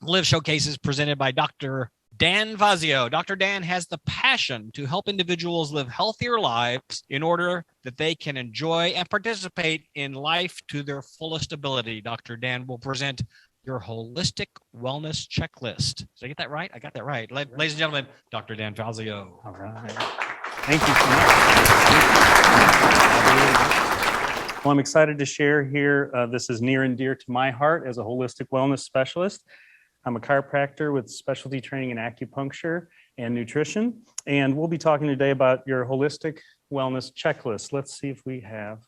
Live Showcase is presented by Dr. Dan Fazio. Dr. Dan has the passion to help individuals live healthier lives in order that they can enjoy and participate in life to their fullest ability. Dr. Dan will present your holistic wellness checklist. Did I get that right? I got that right. Ladies and gentlemen, Dr. Dan Fazio. All right. Thank you so much. Well, I'm excited to share here. This is near and dear to my heart as a holistic wellness specialist. I'm a chiropractor with specialty training in acupuncture and nutrition, and we'll be talking today about your holistic wellness checklist. Let's see if we have.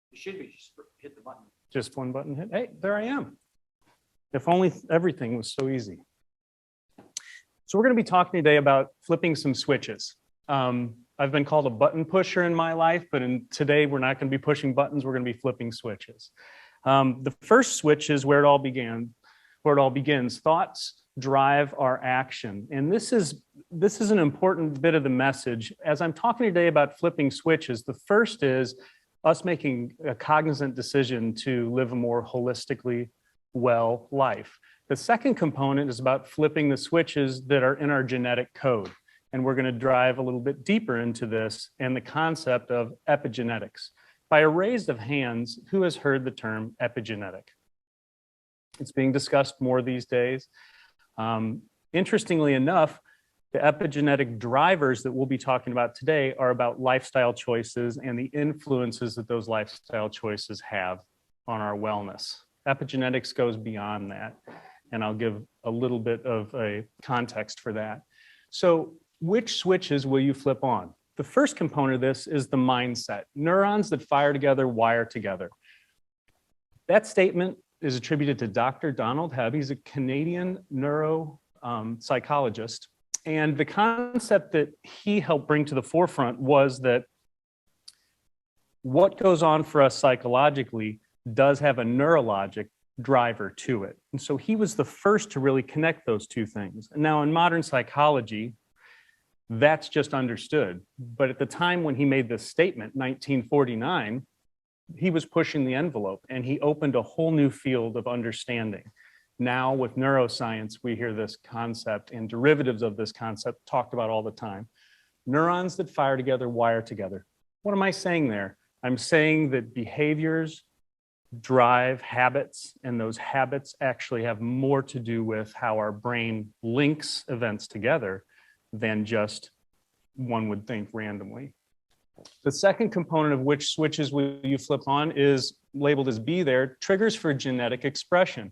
You should be just hit the button. Just one button hit. Hey, there I am. If only everything was so easy. So we're going to be talking today about flipping some switches. I've been called a button pusher in my life, but today we're not going to be pushing buttons. We're going to be flipping switches. The first switch is where it all began, where it all begins. Thoughts drive our action. And this is an important bit of the message. As I'm talking today about flipping switches, the first is us making a cognizant decision to live a more holistically well life. The second component is about flipping the switches that are in our genetic code. And we're going to drive a little bit deeper into this and the concept of epigenetics. By a raise of hands, who has heard the term epigenetic? It's being discussed more these days. Interestingly enough, the epigenetic drivers that we'll be talking about today are about lifestyle choices and the influences that those lifestyle choices have on our wellness. Epigenetics goes beyond that, and I'll give a little bit of a context for that. So, which switches will you flip on? The first component of this is the mindset. Neurons that fire together wire together. That statement is attributed to Dr. Donald Hebb. He's a Canadian neuropsychologist. And the concept that he helped bring to the forefront was that what goes on for us psychologically does have a neurologic driver to it. And so he was the first to really connect those two things. And now in modern psychology, that's just understood. But at the time when he made this statement, 1949, he was pushing the envelope and he opened a whole new field of understanding. Now with neuroscience, we hear this concept and derivatives of this concept talked about all the time. Neurons that fire together wire together. What am I saying there? I'm saying that behaviors drive habits, and those habits actually have more to do with how our brain links events together than just one would think randomly. The second component of which switches will you flip on is labeled as B there, triggers for genetic expression.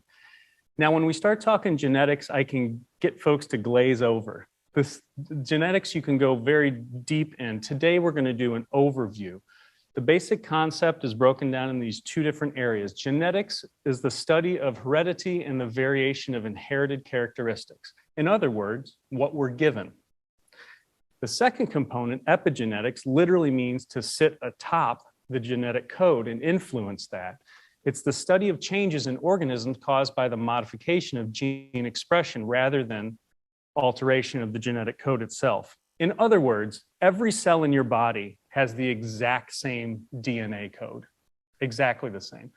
Now, when we start talking genetics, I can get folks to glaze over. This genetics you can go very deep in. Today, we're going to do an overview. The basic concept is broken down in these two different areas. Genetics is the study of heredity and the variation of inherited characteristics. In other words, what we're given. The second component, epigenetics, literally means to sit atop the genetic code and influence that. It's the study of changes in organisms caused by the modification of gene expression rather than alteration of the genetic code itself. In other words, every cell in your body has the exact same DNA code, exactly the same.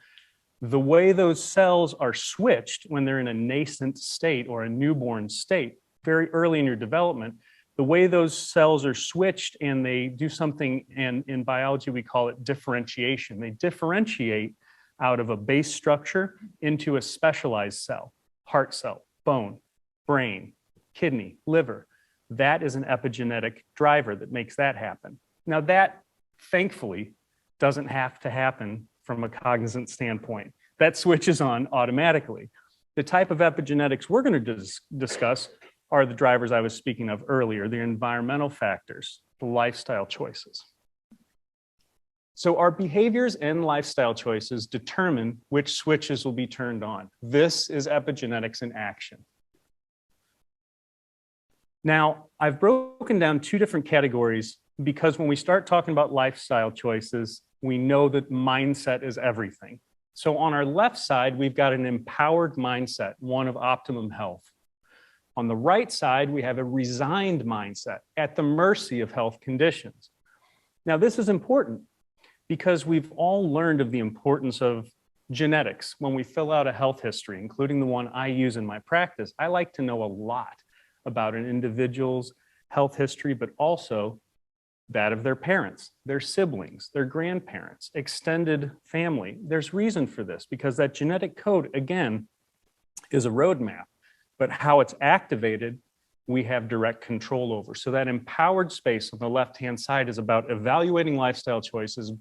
The way those cells are switched when they're in a nascent state or a newborn state, very early in your development, the way those cells are switched and they do something, and in biology we call it differentiation. They differentiate out of a base structure into a specialized cell, heart cell, bone, brain, kidney, liver. That is an epigenetic driver that makes that happen. Now that, thankfully, doesn't have to happen from a cognizant standpoint. That switches on automatically. The type of epigenetics we're going to discuss are the drivers I was speaking of earlier, the environmental factors, the lifestyle choices. So our behaviors and lifestyle choices determine which switches will be turned on. This is epigenetics in action. Now, I've broken down two different categories because when we start talking about lifestyle choices, we know that mindset is everything. So on our left side, we've got an empowered mindset, one of optimum health. On the right side, we have a resigned mindset at the mercy of health conditions. Now, this is important because we've all learned of the importance of Genetics. When we fill out a health history, including the one I use in my practice, I like to know a lot about an individual's health history, but also that of their parents, their siblings, their grandparents, extended family. There's reason for this because that genetic code, again, is a roadmap, but how it's activated, we have direct control over. So that empowered space on the left-hand side is about evaluating lifestyle choices,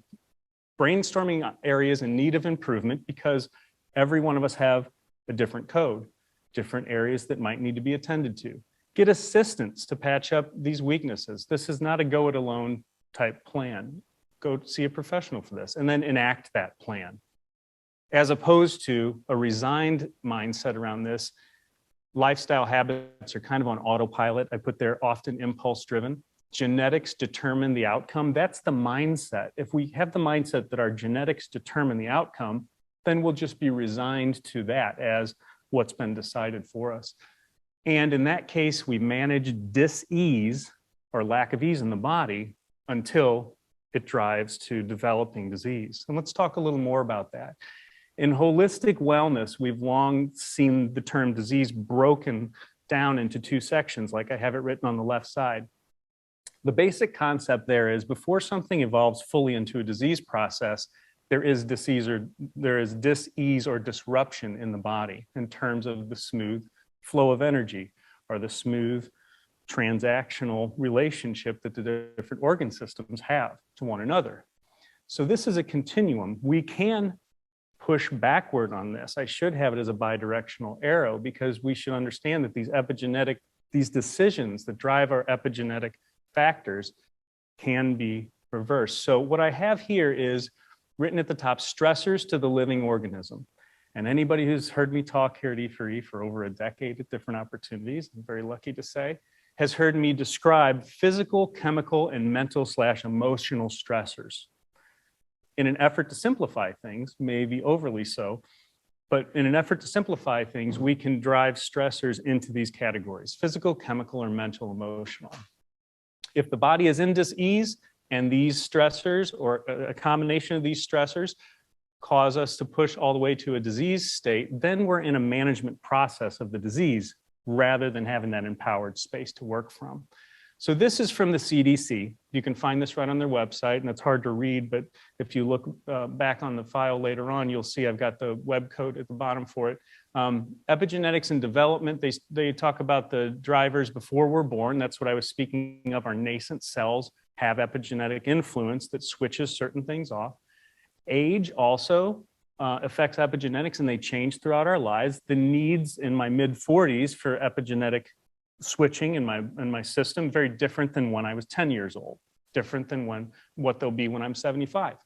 brainstorming areas in need of improvement, because every one of us have a different code, different areas that might need to be attended to. Get assistance to patch up these weaknesses. This is not a go it alone type plan. Go see a professional for this, and then enact that plan. As opposed to a resigned mindset around this, lifestyle habits are kind of on autopilot. I put there often impulse driven. Genetics determine the outcome. That's the mindset. If we have the mindset that our genetics determine the outcome, then we'll just be resigned to that as what's been decided for us. And in that case, we manage dis-ease or lack of ease in the body until it drives to developing disease. And let's talk a little more about that. In holistic wellness, we've long seen the term disease broken down into two sections, like I have it written on the left side. The basic concept there is before something evolves fully into a disease process, there is dis-ease or disruption in the body in terms of the smooth flow of energy or the smooth transactional relationship that the different organ systems have to one another. So this is a continuum. We can push backward on this. I should have it as a bidirectional arrow because we should understand that these decisions that drive our epigenetic factors can be reversed. So what I have here is written at the top, stressors to the living organism. And anybody who's heard me talk here at e4e for over a decade at different opportunities, I'm very lucky to say, has heard me describe physical, chemical, and mental/emotional stressors. In an effort to simplify things, maybe overly so, but in an effort to simplify things, we can drive stressors into these categories: physical, chemical, or mental, emotional. If the body is in dis-ease and these stressors or a combination of these stressors cause us to push all the way to a disease state, then we're in a management process of the disease rather than having that empowered space to work from. So this is from the CDC. You can find this right on their website, and it's hard to read, but if you look back on the file later on, you'll see I've got the web code at the bottom for it. Epigenetics and development, they talk about the drivers before we're born. That's what I was speaking of. Our nascent cells have epigenetic influence that switches certain things off. Age also affects epigenetics, and they change throughout our lives. The needs in my mid-40s for epigenetic switching in my system, very different than when I was 10 years old, different than what they'll be when I'm 75.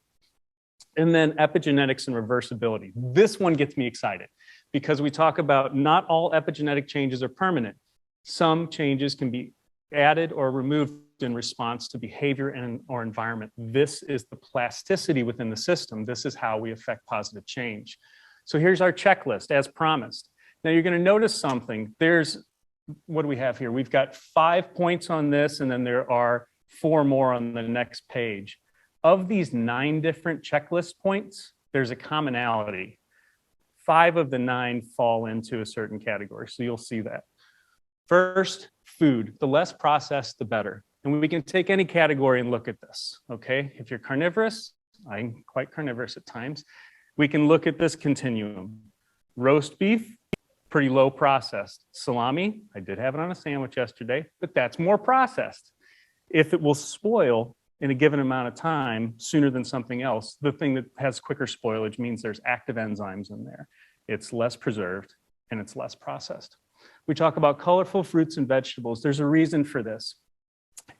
And then epigenetics and reversibility. This one gets me excited because we talk about not all epigenetic changes are permanent. Some changes can be added or removed in response to behavior or environment. This is the plasticity within the system. This is how we affect positive change. So here's our checklist as promised. Now you're going to notice something. What do we have here? We've got 5 points on this, and then there are 4 more on the next page. Of these 9 different checklist points, there's a commonality. 5 of the 9 fall into a certain category, so you'll see that. First, food. The less processed, the better. And we can take any category and look at this, okay? If you're carnivorous, I'm quite carnivorous at times, we can look at this continuum. Roast beef, pretty low processed. Salami, I did have it on a sandwich yesterday, but that's more processed. If it will spoil in a given amount of time sooner than something else, the thing that has quicker spoilage means there's active enzymes in there. It's less preserved and it's less processed. We talk about colorful fruits and vegetables. There's a reason for this.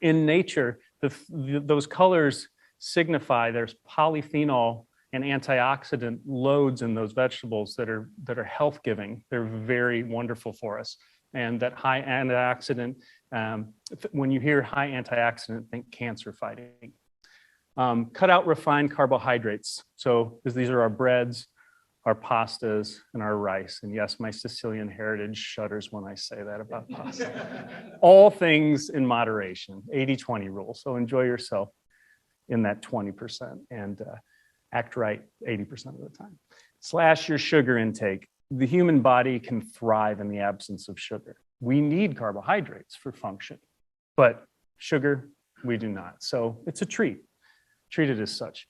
In nature, those colors signify there's polyphenol and antioxidant loads in those vegetables that are health-giving. They're very wonderful for us. And that high antioxidant, when you hear high antioxidant, think cancer fighting. Cut out refined carbohydrates. So these are our breads, our pastas, and our rice. And yes, my Sicilian heritage shudders when I say that about pasta. All things in moderation, 80-20 rule. So enjoy yourself in that 20% and act right 80% of the time. Slash your sugar intake. The human body can thrive in the absence of sugar. We need carbohydrates for function, but sugar, we do not. So it's a treat. Treat it as such.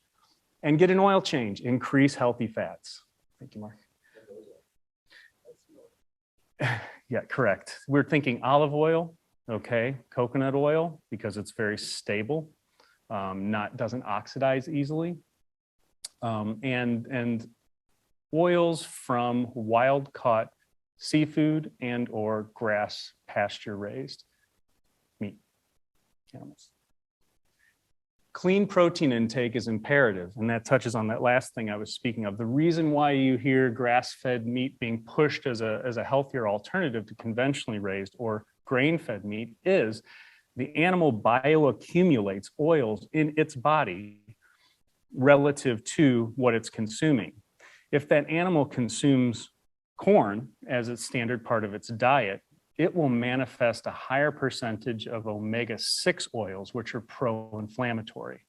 And get an oil change. Increase healthy fats. Thank you, Mark. Yeah, correct. We're thinking olive oil, okay, coconut oil, because it's very stable, doesn't oxidize easily, and oils from wild-caught seafood and or grass pasture-raised meat animals. Clean protein intake is imperative, and that touches on that last thing I was speaking of. The reason why you hear grass-fed meat being pushed as a healthier alternative to conventionally raised or grain-fed meat is the animal bioaccumulates oils in its body relative to what it's consuming. If that animal consumes corn as its standard part of its diet, it will manifest a higher percentage of omega-6 oils, which are pro-inflammatory.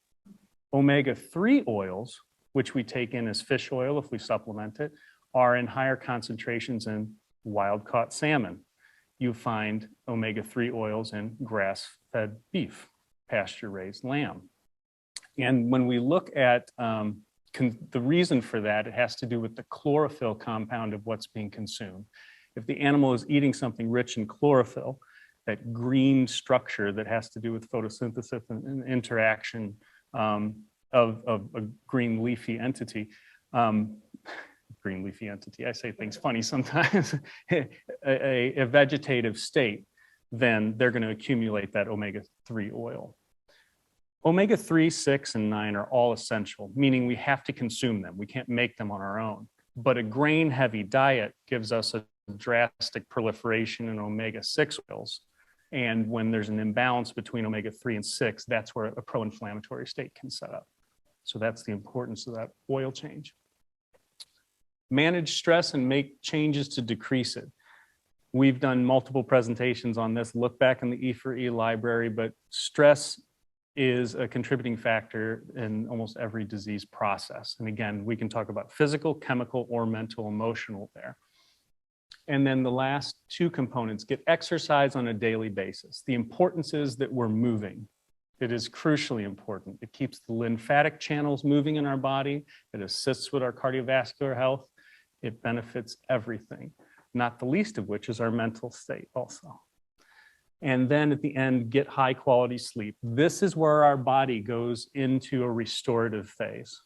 Omega-3 oils, which we take in as fish oil if we supplement it, are in higher concentrations in wild-caught salmon. You find omega-3 oils in grass-fed beef, pasture-raised lamb. And when we look at the reason for that, it has to do with the chlorophyll compound of what's being consumed. If the animal is eating something rich in chlorophyll, that green structure that has to do with photosynthesis and interaction of a green leafy entity, I say things funny sometimes, a vegetative state, then they're going to accumulate that omega-3 oil. Omega-3, 6, and 9 are all essential, meaning we have to consume them. We can't make them on our own. But a grain-heavy diet gives us a drastic proliferation in omega-6 oils. And when there's an imbalance between omega-3 and 6, that's where a pro-inflammatory state can set up. So that's the importance of that oil change. Manage stress and make changes to decrease it. We've done multiple presentations on this. Look back in the e4e library, but stress is a contributing factor in almost every disease process. And again, we can talk about physical, chemical, or mental, emotional there. And then the last two components, get exercise on a daily basis. The importance is that we're moving. It is crucially important. It keeps the lymphatic channels moving in our body. It assists with our cardiovascular health. It benefits everything, not the least of which is our mental state also. And then at the end, get high quality sleep. This is where our body goes into a restorative phase.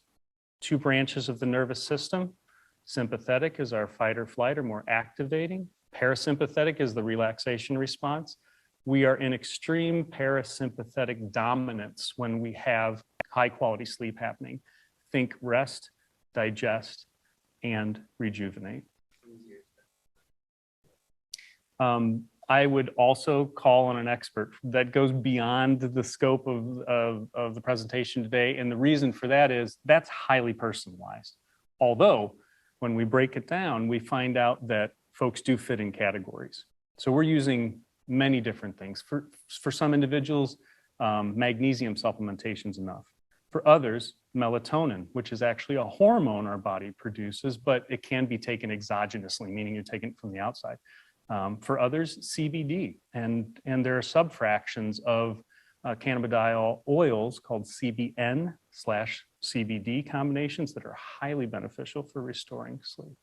Two branches of the nervous system. Sympathetic is our fight or flight or more activating. Parasympathetic is the relaxation response. We are in extreme parasympathetic dominance when we have high quality sleep happening. Think rest, digest, and rejuvenate. I would also call on an expert that goes beyond the scope of the presentation today. And the reason for that is that's highly personalized. Although when we break it down, we find out that folks do fit in categories. So we're using many different things. For some individuals, magnesium supplementation is enough. For others, melatonin, which is actually a hormone our body produces, but it can be taken exogenously, meaning you're taking it from the outside. For others, CBD, and there are subfractions of cannabidiol oils called CBN/CBD combinations that are highly beneficial for restoring sleep.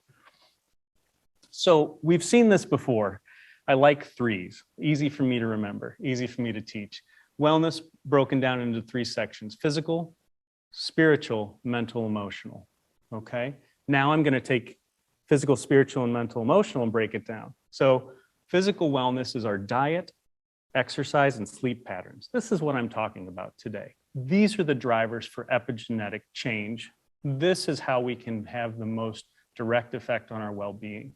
So we've seen this before. I like threes, easy for me to remember, easy for me to teach. Wellness broken down into three sections: physical, spiritual, mental, emotional. Okay, now I'm going to take physical, spiritual, and mental, emotional and break it down. So physical wellness is our diet, exercise, and sleep patterns. This is what I'm talking about today. These are the drivers for epigenetic change. This is how we can have the most direct effect on our well-being.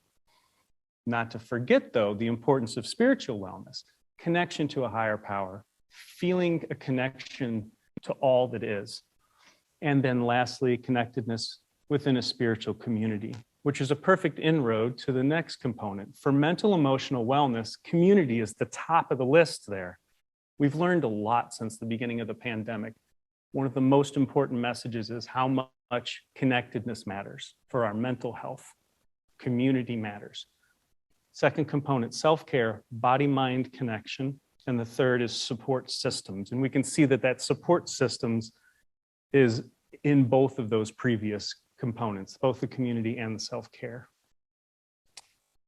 Not to forget, though, the importance of spiritual wellness, connection to a higher power, feeling a connection to all that is. And then lastly, connectedness within a spiritual community, which is a perfect inroad to the next component. For mental emotional wellness, community is the top of the list there. We've learned a lot since the beginning of the pandemic. One of the most important messages is how much connectedness matters for our mental health. Community matters. Second component, self-care, body-mind connection. And the third is support systems. And we can see that that support systems is in both of those previous components, both the community and the self-care.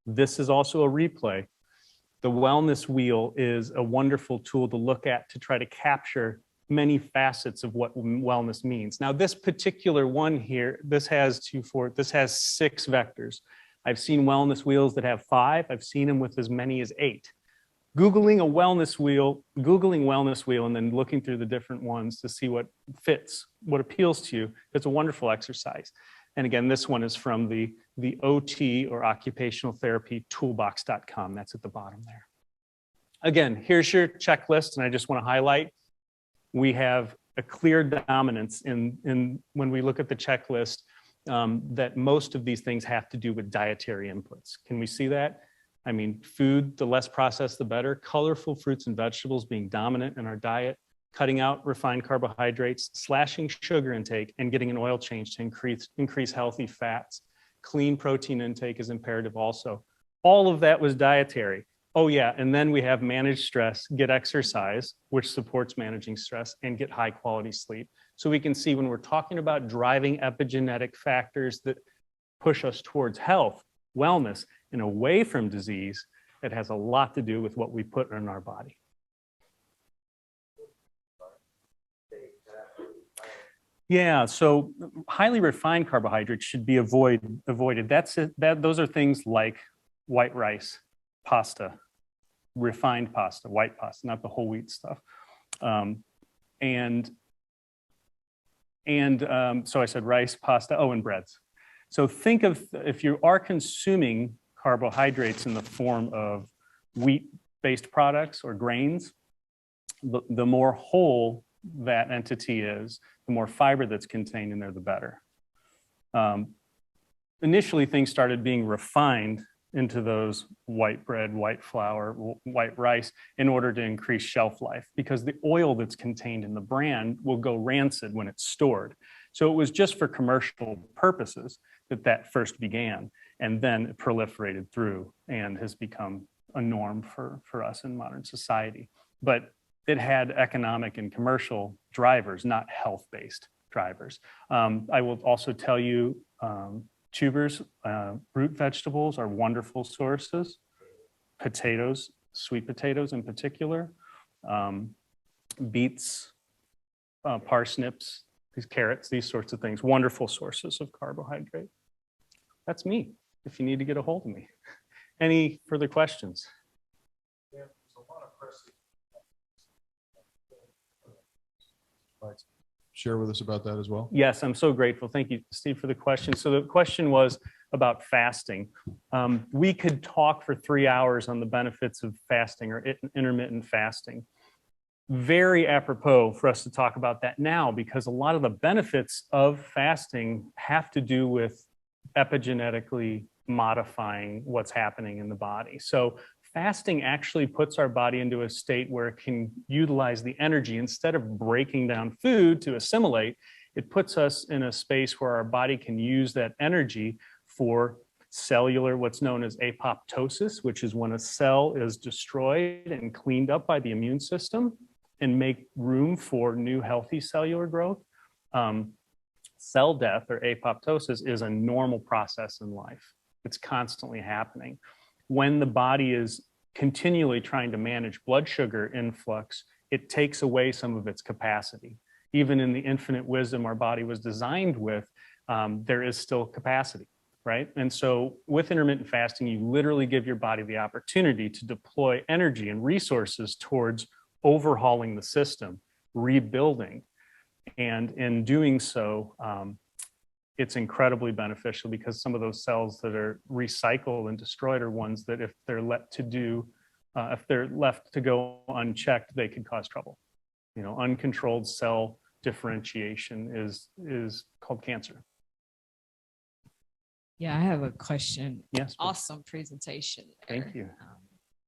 This is also a replay. The wellness wheel is a wonderful tool to look at to try to capture many facets of what wellness means. Now, this particular one here, this has 6 vectors. I've seen wellness wheels that have 5. I've seen them with as many as 8. Googling wellness wheel, and then looking through the different ones to see what fits, what appeals to you. It's a wonderful exercise. And again, this one is from the OT, or occupational therapy toolbox.com. That's at the bottom there. Again, here's your checklist, and I just want to highlight, we have a clear dominance in when we look at the checklist, that most of these things have to do with dietary inputs. Can we see that? I mean, food, the less processed, the better. Colorful fruits and vegetables being dominant in our diet, cutting out refined carbohydrates, slashing sugar intake, and getting an oil change to increase healthy fats. Clean protein intake is imperative also. All of that was dietary. Oh yeah, and then we have manage stress, get exercise, which supports managing stress, and get high quality sleep. So we can see when we're talking about driving epigenetic factors that push us towards health, wellness, and away from disease, it has a lot to do with what we put in our body. Yeah, so highly refined carbohydrates should be avoided. Those are things like white rice, pasta, refined pasta, white pasta, not the whole wheat stuff. So I said rice, pasta, and breads. So think of, if you are consuming carbohydrates in the form of wheat-based products or grains, the more whole that entity is, the more fiber that's contained in there, the better. Initially, things started being refined into those white bread, white flour, white rice in order to increase shelf life, because the oil that's contained in the bran will go rancid when it's stored. So it was just for commercial purposes that first began, and then it proliferated through and has become a norm for us in modern society. But it had economic and commercial drivers, not health-based drivers. I will also tell you, tubers, root vegetables are wonderful sources. Potatoes, sweet potatoes in particular, beets, parsnips, these carrots, these sorts of things, wonderful sources of carbohydrate. That's me, if you need to get a hold of me. Any further questions? Yeah, so a lot of press. Share with us about that as well. Yes, I'm so grateful. Thank you, Steve, for the question. So the question was about fasting. We could talk for 3 hours on the benefits of fasting or intermittent fasting. Very apropos for us to talk about that now, because a lot of the benefits of fasting have to do with epigenetically modifying what's happening in the body. So fasting actually puts our body into a state where it can utilize the energy. Instead of breaking down food to assimilate, it puts us in a space where our body can use that energy for cellular, what's known as apoptosis, which is when a cell is destroyed and cleaned up by the immune system and make room for new healthy cellular growth. Cell death, or apoptosis, is a normal process in life. It's constantly happening. When the body is continually trying to manage blood sugar influx, it takes away some of its capacity. Even in the infinite wisdom our body was designed with, there is still capacity, right? And so with intermittent fasting, you literally give your body the opportunity to deploy energy and resources towards overhauling the system, rebuilding. And in doing so, it's incredibly beneficial, because some of those cells that are recycled and destroyed are ones that if they're left to go unchecked, they could cause trouble. You know, uncontrolled cell differentiation is called cancer. Yeah, I have a question. Yes. Please. Awesome presentation there. Thank you.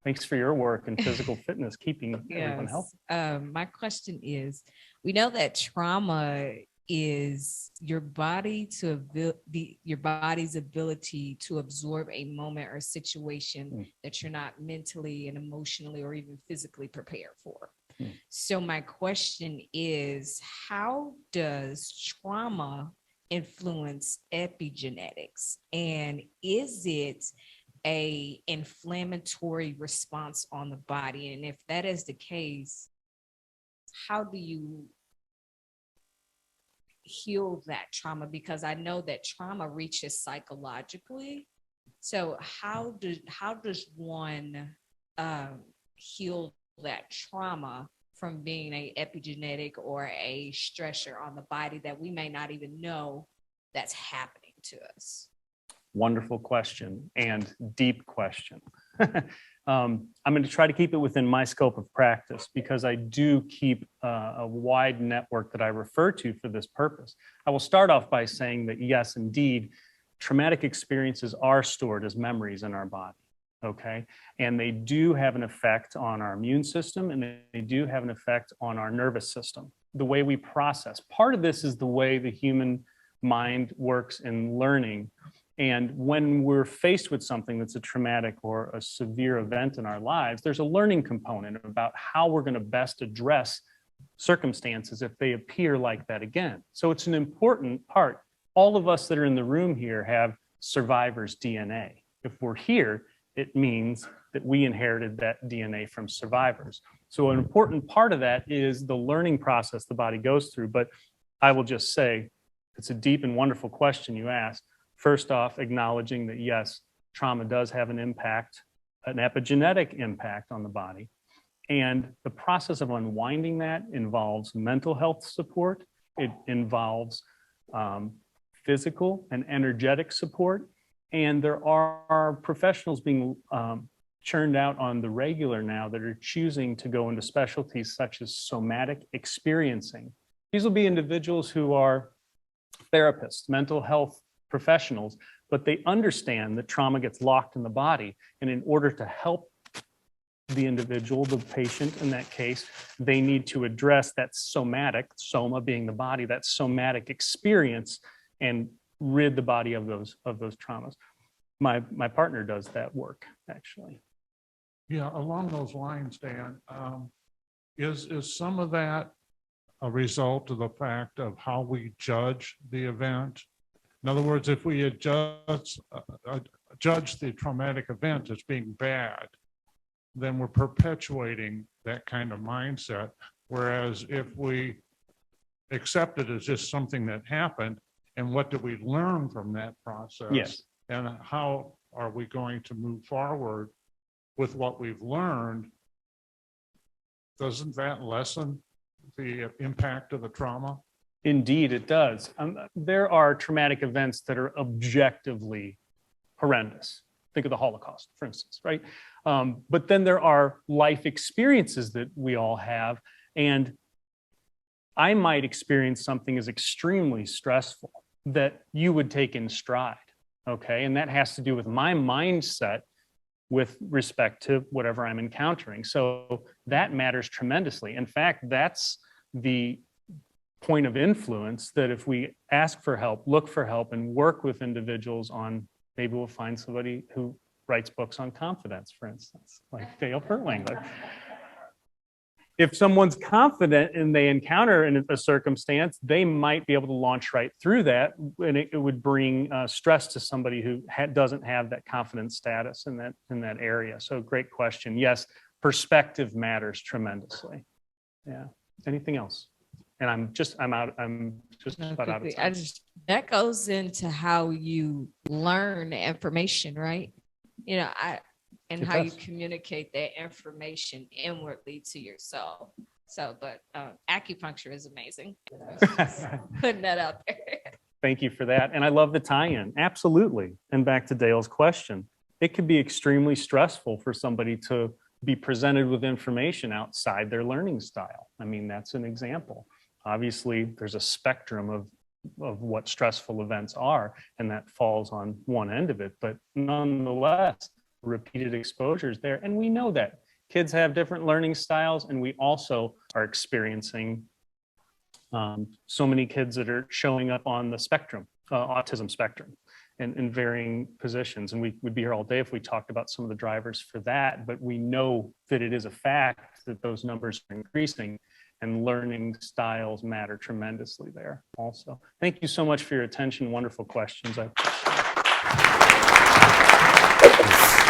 Thanks for your work in physical fitness, keeping everyone healthy. My question is, we know that trauma is your body's ability to absorb a moment or situation that you're not mentally and emotionally or even physically prepared for. So my question is, how does trauma influence epigenetics? And is it a inflammatory response on the body? And if that is the case, how do you heal that trauma? Because I know that trauma reaches psychologically. So how does one heal that trauma from being a epigenetic or a stressor on the body that we may not even know that's happening to us? Wonderful question and deep question. I'm going to try to keep it within my scope of practice because I do keep a wide network that I refer to for this purpose. I will start off by saying that yes, indeed, traumatic experiences are stored as memories in our body. Okay, and they do have an effect on our immune system, and they do have an effect on our nervous system, the way we process. Part of this is the way the human mind works in learning. And when we're faced with something that's a traumatic or a severe event in our lives, there's a learning component about how we're going to best address circumstances if they appear like that again. So it's an important part. All of us that are in the room here have survivor's DNA. If we're here, it means that we inherited that DNA from survivors. So an important part of that is the learning process the body goes through. But I will just say, it's a deep and wonderful question you asked. First off, acknowledging that yes, trauma does have an impact, an epigenetic impact on the body. And the process of unwinding that involves mental health support. It involves physical and energetic support. And there are professionals being churned out on the regular now that are choosing to go into specialties such as somatic experiencing. These will be individuals who are therapists, mental health professionals, but they understand that trauma gets locked in the body. And in order to help the individual, the patient in that case, they need to address that somatic, soma being the body, that somatic experience and rid the body of those traumas. My partner does that work, actually. Yeah, along those lines, Dan, is some of that a result of the fact of how we judge the event? In other words, if we had judged the traumatic event as being bad, then we're perpetuating that kind of mindset. Whereas if we accept it as just something that happened, and what did we learn from that process? Yes. And how are we going to move forward with what we've learned? Doesn't that lessen the impact of the trauma? Indeed, it does. There are traumatic events that are objectively horrendous. Think of the Holocaust, for instance, right? But then there are life experiences that we all have. And I might experience something as extremely stressful that you would take in stride, okay? And that has to do with my mindset with respect to whatever I'm encountering. So that matters tremendously. In fact, that's the point of influence, that if we ask for help, look for help, and work with individuals on, maybe we'll find somebody who writes books on confidence, for instance, like Dale Pertwang. If someone's confident and they encounter a circumstance, they might be able to launch right through that, and it would bring stress to somebody who doesn't have that confidence status in that area. So great question. Yes, perspective matters tremendously. Yeah. Anything else? And I'm just about out of time. That goes into how you learn information, right? You know, how you communicate that information inwardly to yourself. So, but acupuncture is amazing. Putting that out there. Thank you for that. And I love the tie-in. Absolutely. And back to Dale's question, it could be extremely stressful for somebody to be presented with information outside their learning style. I mean, that's an example. Obviously, there's a spectrum of what stressful events are, and that falls on one end of it. But nonetheless, repeated exposures there. And we know that kids have different learning styles, and we also are experiencing So many kids that are showing up on the spectrum, autism spectrum, in varying positions. And we'd be here all day if we talked about some of the drivers for that, but we know that it is a fact that those numbers are increasing, and learning styles matter tremendously there also. Thank you so much for your attention. Wonderful questions. I appreciate it.